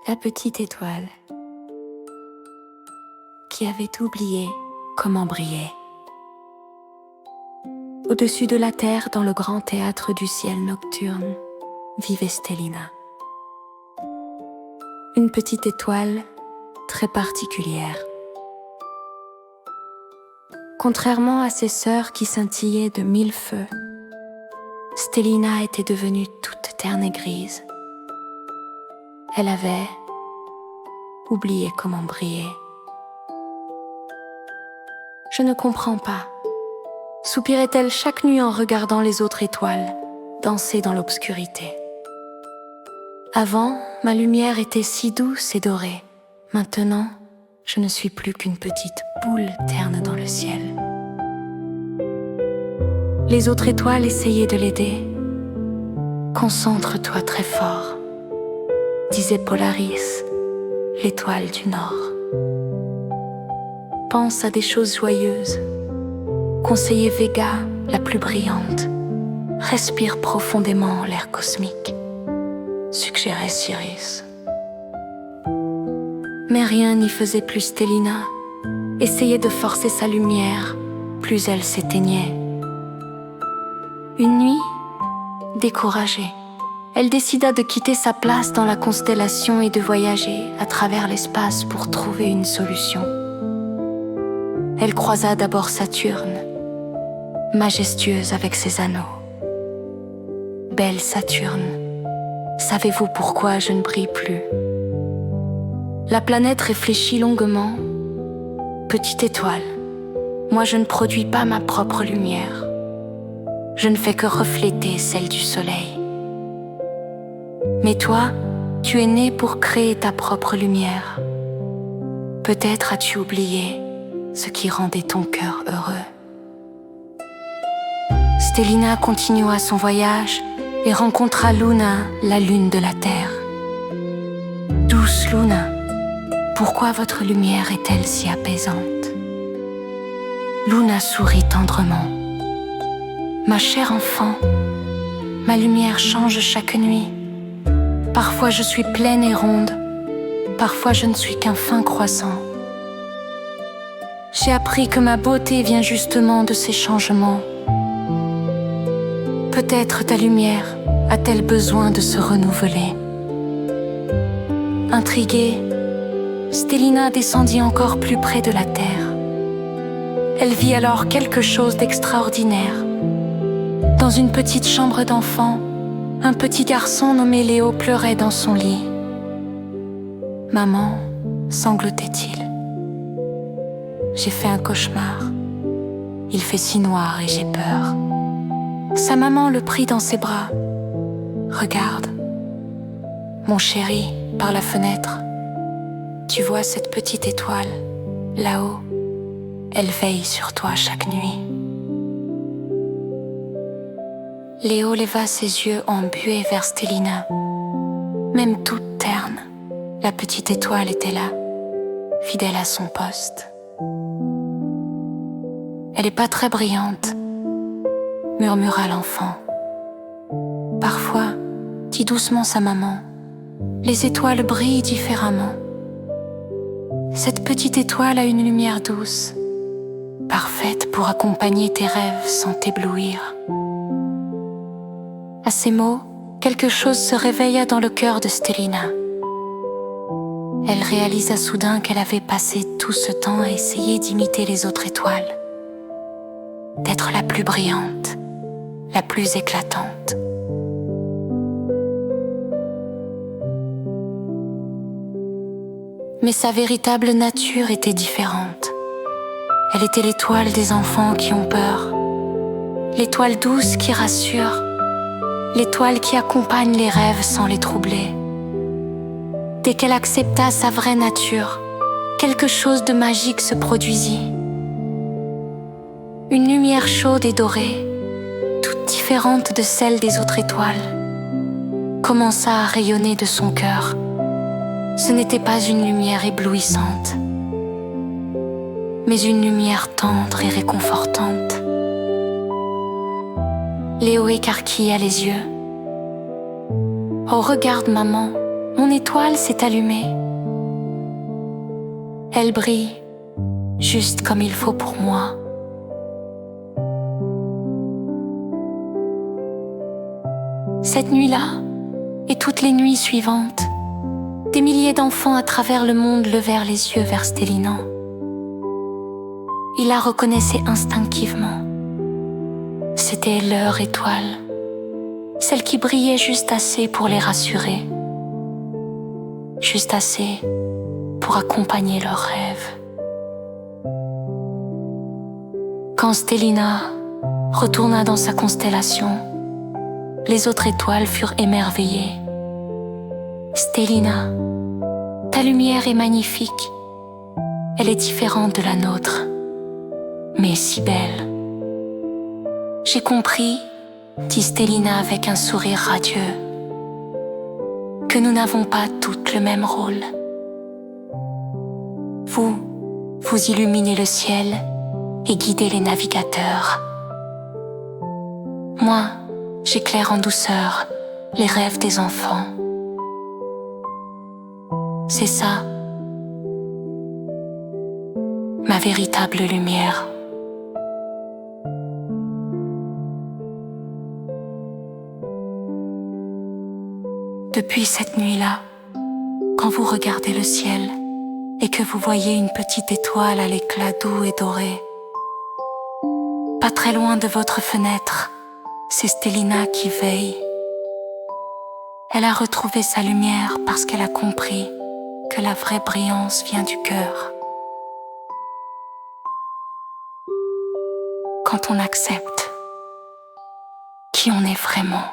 La petite étoile qui avait oublié comment briller. Au-dessus de la terre, dans le grand théâtre du ciel nocturne, vivait Stélina. Une petite étoile très particulière. Contrairement à ses sœurs qui scintillaient de 1000 feux, Stélina était devenue toute terne et grise. Elle avait oublié comment briller. Je ne comprends pas, soupirait-elle chaque nuit en regardant les autres étoiles danser dans l'obscurité. Avant, ma lumière était si douce et dorée. Maintenant, je ne suis plus qu'une petite boule terne dans le ciel. Les autres étoiles essayaient de l'aider. Concentre-toi très fort, disait Polaris, l'étoile du Nord. Pense à des choses joyeuses, conseillait Vega, la plus brillante. Respire profondément l'air cosmique, suggérait Sirius. Mais rien n'y faisait plus. Stélina essayait de forcer sa lumière, plus elle s'éteignait. Une nuit, découragée, elle décida de quitter sa place dans la constellation et de voyager à travers l'espace pour trouver une solution. Elle croisa d'abord Saturne, majestueuse avec ses anneaux. Belle Saturne, savez-vous pourquoi je ne brille plus? La planète réfléchit longuement. Petite étoile, moi je ne produis pas ma propre lumière. Je ne fais que refléter celle du soleil. Mais toi, tu es né pour créer ta propre lumière. Peut-être as-tu oublié ce qui rendait ton cœur heureux. Stélina continua son voyage et rencontra Luna, la lune de la terre. Douce Luna, pourquoi votre lumière est-elle si apaisante? Luna sourit tendrement. Ma chère enfant, ma lumière change chaque nuit. Parfois je suis pleine et ronde, parfois je ne suis qu'un fin croissant. J'ai appris que ma beauté vient justement de ces changements. Peut-être ta lumière a-t-elle besoin de se renouveler. Intriguée, Stélina descendit encore plus près de la terre. Elle vit alors quelque chose d'extraordinaire. Dans une petite chambre d'enfant, un petit garçon nommé Léo pleurait dans son lit. « Maman, sanglotait-il. J'ai fait un cauchemar. Il fait si noir et j'ai peur. » Sa maman le prit dans ses bras. « Regarde, mon chéri, par la fenêtre. Tu vois cette petite étoile, là-haut. Elle veille sur toi chaque nuit. » Léo leva ses yeux embués vers Stélina. Même toute terne, la petite étoile était là, fidèle à son poste. « Elle n'est pas très brillante, » murmura l'enfant. Parfois, dit doucement sa maman, les étoiles brillent différemment. Cette petite étoile a une lumière douce, parfaite pour accompagner tes rêves sans t'éblouir. À ces mots, quelque chose se réveilla dans le cœur de Stélina. Elle réalisa soudain qu'elle avait passé tout ce temps à essayer d'imiter les autres étoiles, d'être la plus brillante, la plus éclatante. Mais sa véritable nature était différente. Elle était l'étoile des enfants qui ont peur, l'étoile douce qui rassure, l'étoile qui accompagne les rêves sans les troubler. Dès qu'elle accepta sa vraie nature, quelque chose de magique se produisit. Une lumière chaude et dorée, toute différente de celle des autres étoiles, commença à rayonner de son cœur. Ce n'était pas une lumière éblouissante, mais une lumière tendre et réconfortante. Léo écarquilla les yeux. « Oh, regarde, maman, mon étoile s'est allumée. Elle brille juste comme il faut pour moi. Cette nuit-là et toutes les nuits suivantes, des milliers d'enfants à travers le monde levèrent les yeux vers Stelina. Ils la reconnaissaient instinctivement. C'était leur étoile, celle qui brillait juste assez pour les rassurer, juste assez pour accompagner leurs rêves. Quand Stelina retourna dans sa constellation, les autres étoiles furent émerveillées. Stelina, ta lumière est magnifique. Elle est différente de la nôtre, mais si belle. J'ai compris, dit Stelina avec un sourire radieux, que nous n'avons pas toutes le même rôle. Vous illuminez le ciel et guidez les navigateurs. Moi, j'éclaire en douceur les rêves des enfants. C'est ça, ma véritable lumière. Depuis cette nuit-là, quand vous regardez le ciel et que vous voyez une petite étoile à l'éclat doux et doré, pas très loin de votre fenêtre, c'est Stelina qui veille. Elle a retrouvé sa lumière parce qu'elle a compris que la vraie brillance vient du cœur. Quand on accepte qui on est vraiment.